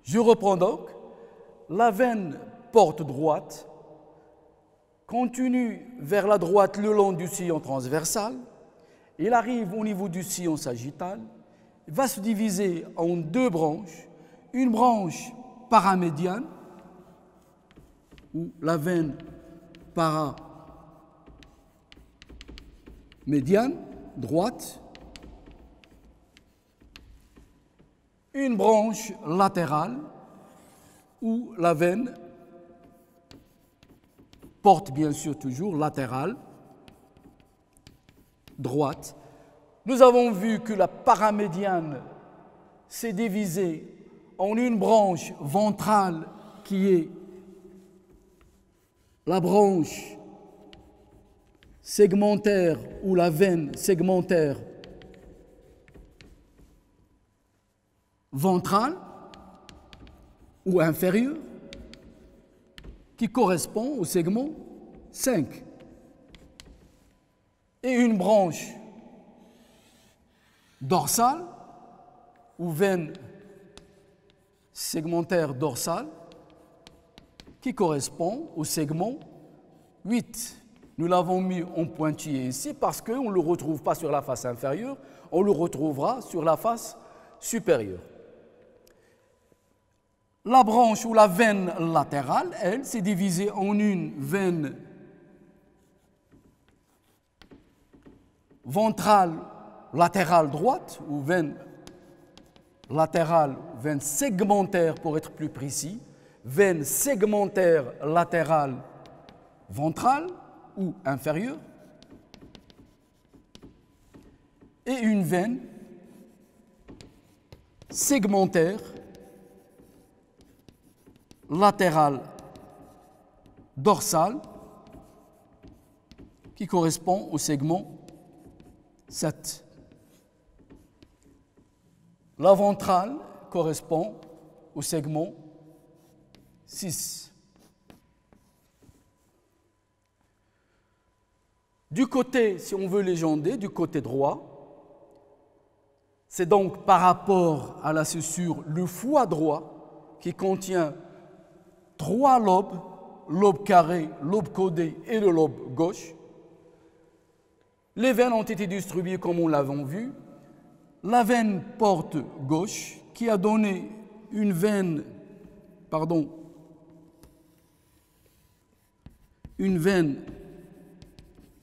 Je reprends donc. La veine porte droite continue vers la droite le long du sillon transversal. Il arrive au niveau du sillon sagittal. Il va se diviser en deux branches. Une branche paramédiane, ou la veine paramédiane, droite. Une branche latérale, où la veine porte bien sûr toujours latérale, droite. Nous avons vu que la paramédiane s'est divisée en une branche ventrale qui est la branche segmentaire ou la veine segmentaire ventrale ou inférieure qui correspond au segment 5. Et une branche dorsale ou veine segmentaire dorsale qui correspond au segment 8. Nous l'avons mis en pointillé ici parce qu'on ne le retrouve pas sur la face inférieure, on le retrouvera sur la face supérieure. La branche ou la veine latérale, elle, s'est divisée en une veine ventrale latérale droite, ou veine latérale, veine segmentaire pour être plus précis, veine segmentaire latérale ventrale ou inférieure, et une veine segmentaire latérale dorsale qui correspond au segment 7. La ventrale correspond au segment 6. Du côté, si on veut légender, du côté droit, c'est donc par rapport à la suture le foie droit qui contient 3 lobes, lobe carré, lobe codé et le lobe gauche. Les veines ont été distribuées comme on l'avait vu. La veine porte gauche qui a donné une veine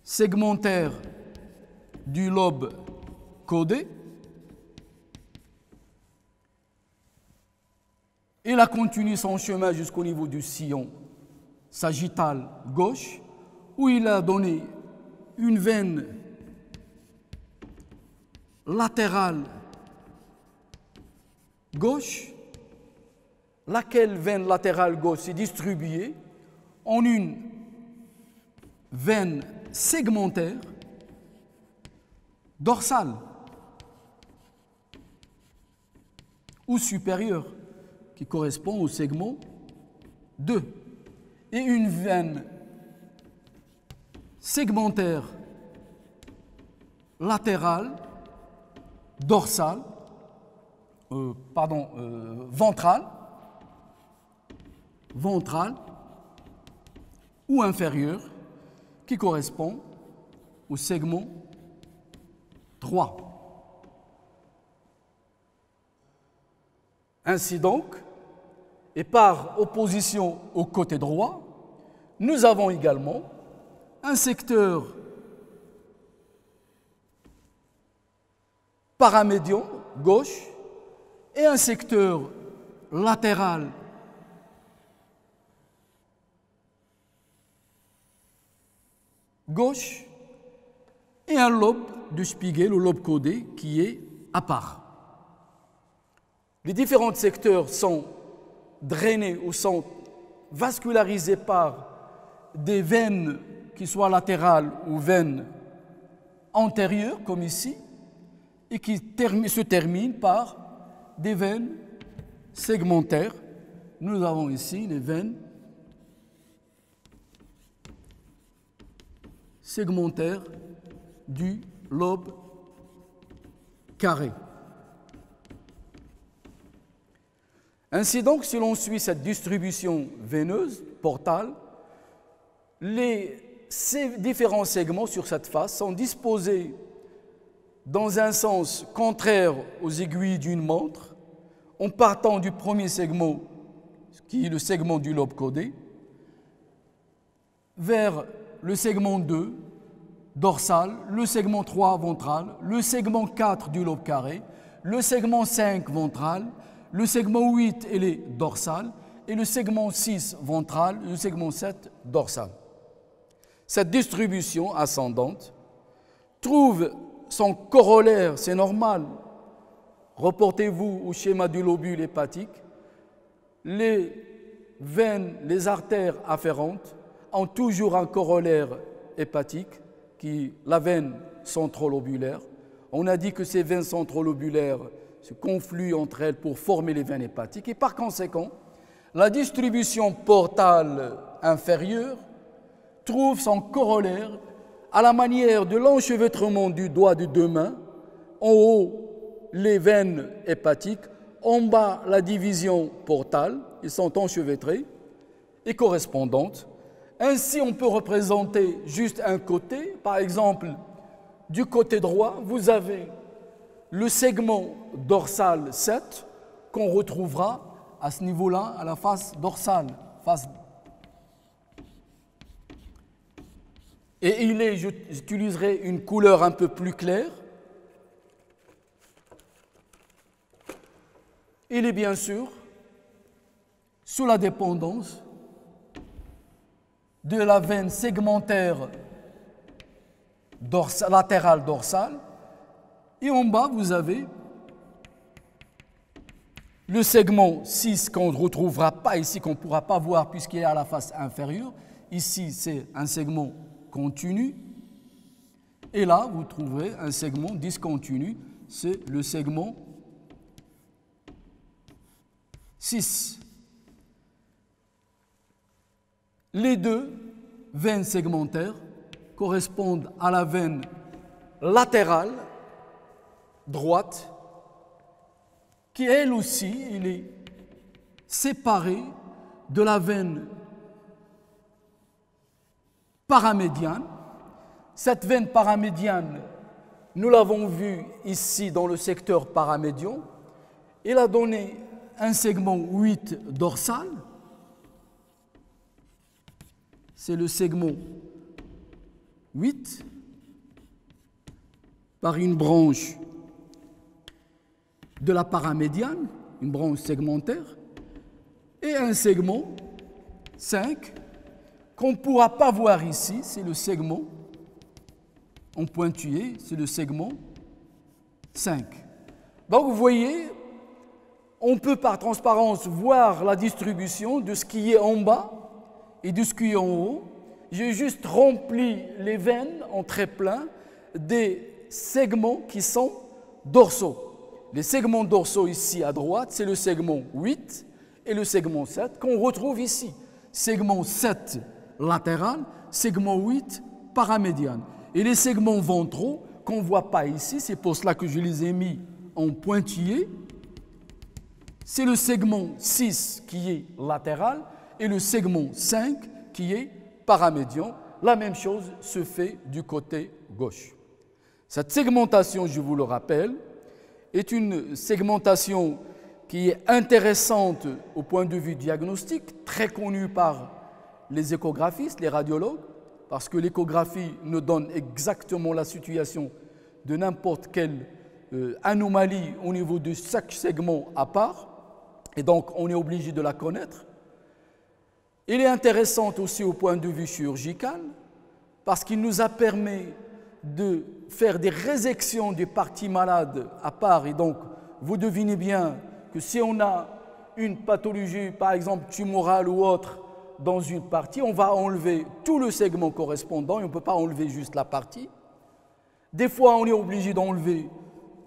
segmentaire du lobe codé. Il a continué son chemin jusqu'au niveau du sillon sagittal gauche, où il a donné une veine latérale gauche, laquelle veine latérale gauche s'est distribuée en une veine segmentaire dorsale ou supérieure qui correspond au segment 2 et une veine segmentaire latérale dorsale, ventrale ou inférieure qui correspond au segment 3. Ainsi donc, et par opposition au côté droit, nous avons également un secteur paramédian gauche et un secteur latéral gauche et un lobe du Spiegel, le lobe codé, qui est à part. Les différents secteurs sont drainés ou sont vascularisés par des veines qui soient latérales ou veines antérieures, comme ici, et qui se terminent par des veines segmentaires. Nous avons ici les veines segmentaires du lobe carré. Ainsi donc, si l'on suit cette distribution veineuse, portale, ces différents segments sur cette face sont disposés dans un sens contraire aux aiguilles d'une montre, en partant du premier segment, qui est le segment du lobe caudé, vers le segment 2, dorsal, le segment 3, ventral, le segment 4 du lobe carré, le segment 5, ventral, le segment 8, il est dorsal, et le segment 6, ventral, le segment 7, dorsal. Cette distribution ascendante trouve son corollaire, c'est normal. Reportez-vous au schéma du lobule hépatique. Les veines, les artères afférentes ont toujours un corollaire hépatique, qui est la veine centrolobulaire. On a dit que ces veines centrolobulaires se confluent entre elles pour former les veines hépatiques. Et par conséquent, la distribution portale inférieure trouve son corollaire à la manière de l'enchevêtrement du doigt de deux mains. En haut, les veines hépatiques. En bas, la division portale. Ils sont enchevêtrés et correspondantes. Ainsi, on peut représenter juste un côté. Par exemple, du côté droit, vous avez le segment dorsal 7 qu'on retrouvera à ce niveau-là, à la face dorsale. Et j'utiliserai une couleur un peu plus claire. Il est bien sûr sous la dépendance de la veine segmentaire latérale dorsale. Et en bas, vous avez le segment 6 qu'on ne retrouvera pas ici, qu'on ne pourra pas voir puisqu'il est à la face inférieure. Ici, c'est un segment continu. Et là, vous trouverez un segment discontinu, c'est le segment 6. Les deux veines segmentaires correspondent à la veine latérale droite, qui elle aussi, elle est séparée de la veine paramédiane. Cette veine paramédiane, nous l'avons vue ici dans le secteur paramédian. Elle a donné un segment 8 dorsal. C'est le segment 8 par une branche de la paramédiane, une branche segmentaire, et un segment 5 qu'on ne pourra pas voir ici, c'est le segment en pointillé, c'est le segment 5. Donc vous voyez, on peut par transparence voir la distribution de ce qui est en bas et de ce qui est en haut. J'ai juste rempli les veines en trait plein des segments qui sont dorsaux. Les segments dorsaux ici à droite, c'est le segment 8 et le segment 7 qu'on retrouve ici. Segment 7 latéral, segment 8 paramédiane. Et les segments ventraux qu'on ne voit pas ici, c'est pour cela que je les ai mis en pointillé. C'est le segment 6 qui est latéral et le segment 5 qui est paramédian. La même chose se fait du côté gauche. Cette segmentation, je vous le rappelle, est une segmentation qui est intéressante au point de vue diagnostique, très connue par les échographistes, les radiologues, parce que l'échographie nous donne exactement la situation de n'importe quelle anomalie au niveau de chaque segment à part, et donc on est obligé de la connaître. Elle est intéressante aussi au point de vue chirurgical, parce qu'il nous a permis de faire des résections des parties malades à part, et donc vous devinez bien que si on a une pathologie, par exemple tumorale ou autre, dans une partie, on va enlever tout le segment correspondant et on ne peut pas enlever juste la partie. Des fois, on est obligé d'enlever,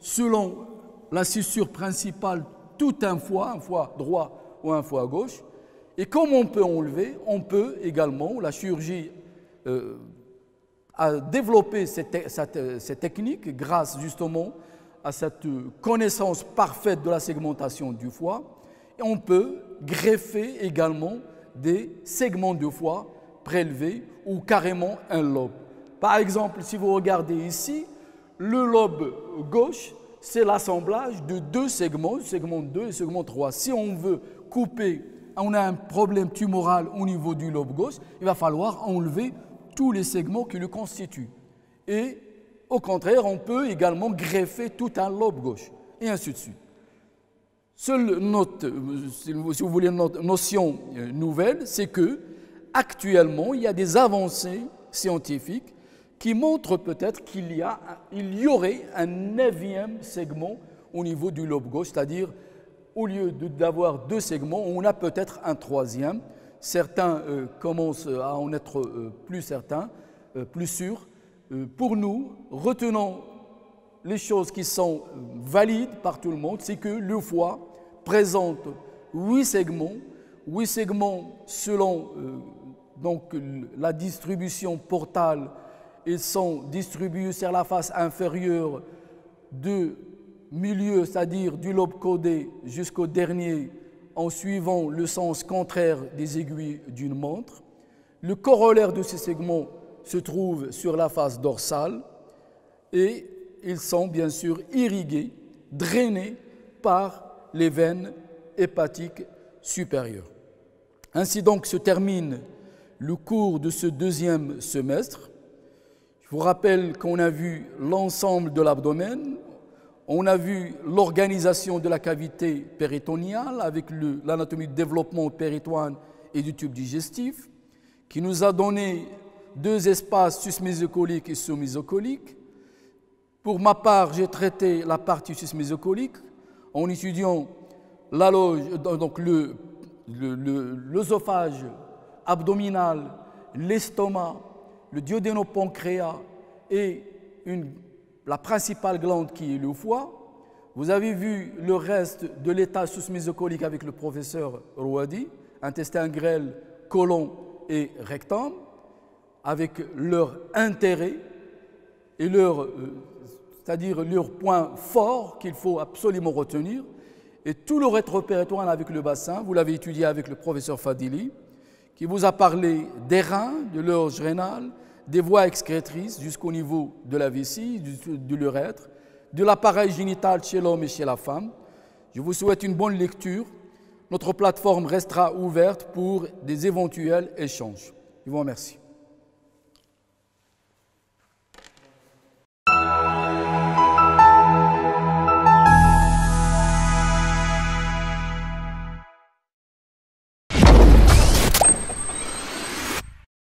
selon la scissure principale, tout un foie droit ou un foie gauche. Et comme on peut enlever, on peut également, la chirurgie a développé cette technique grâce justement à cette connaissance parfaite de la segmentation du foie. Et on peut greffer également des segments de foie prélevés ou carrément un lobe. Par exemple, si vous regardez ici, le lobe gauche, c'est l'assemblage de deux segments, segment 2 et segment 3. Si on veut couper, on a un problème tumoral au niveau du lobe gauche, il va falloir enlever tous les segments qui le constituent. Et au contraire, on peut également greffer tout un lobe gauche, et ainsi de suite. Seule note, si vous voulez, une notion nouvelle, c'est que actuellement, il y a des avancées scientifiques qui montrent peut-être qu'il y aurait un 9e segment au niveau du lobe gauche, c'est-à-dire au lieu d'avoir 2 segments, on a peut-être un 3e. Certains commencent à en être plus certains, plus sûrs. Pour nous, retenons les choses qui sont valides par tout le monde, c'est que le foie présente 8 segments selon donc, la distribution portale. Ils sont distribués sur la face inférieure du milieu, c'est-à-dire du lobe caudé jusqu'au dernier, en suivant le sens contraire des aiguilles d'une montre. Le corollaire de ces segments se trouve sur la face dorsale et ils sont bien sûr irrigués, drainés par les veines hépatiques supérieures. Ainsi donc se termine le cours de ce 2e semestre. Je vous rappelle qu'on a vu l'ensemble de l'abdomen, on a vu l'organisation de la cavité péritoniale avec l'anatomie de développement péritoine et du tube digestif, qui nous a donné 2 espaces susmésocoliques et sous-mésocoliques. Pour ma part, j'ai traité la partie susmésocolique en étudiant la loge, donc l'œsophage abdominal, l'estomac, le duodénopancréas et la principale glande qui est le foie. Vous avez vu le reste de l'état sous-mésocolique avec le professeur Rouadi, intestin grêle, côlon et rectum, avec leur intérêt et c'est-à-dire leurs points forts qu'il faut absolument retenir. Et tout le rétropéritoine avec le bassin, vous l'avez étudié avec le professeur Fadili, qui vous a parlé des reins, de l'orge rénale, des voies excrétrices jusqu'au niveau de la vessie, de l'urètre, de l'appareil génital chez l'homme et chez la femme. Je vous souhaite une bonne lecture. Notre plateforme restera ouverte pour des éventuels échanges. Je vous remercie.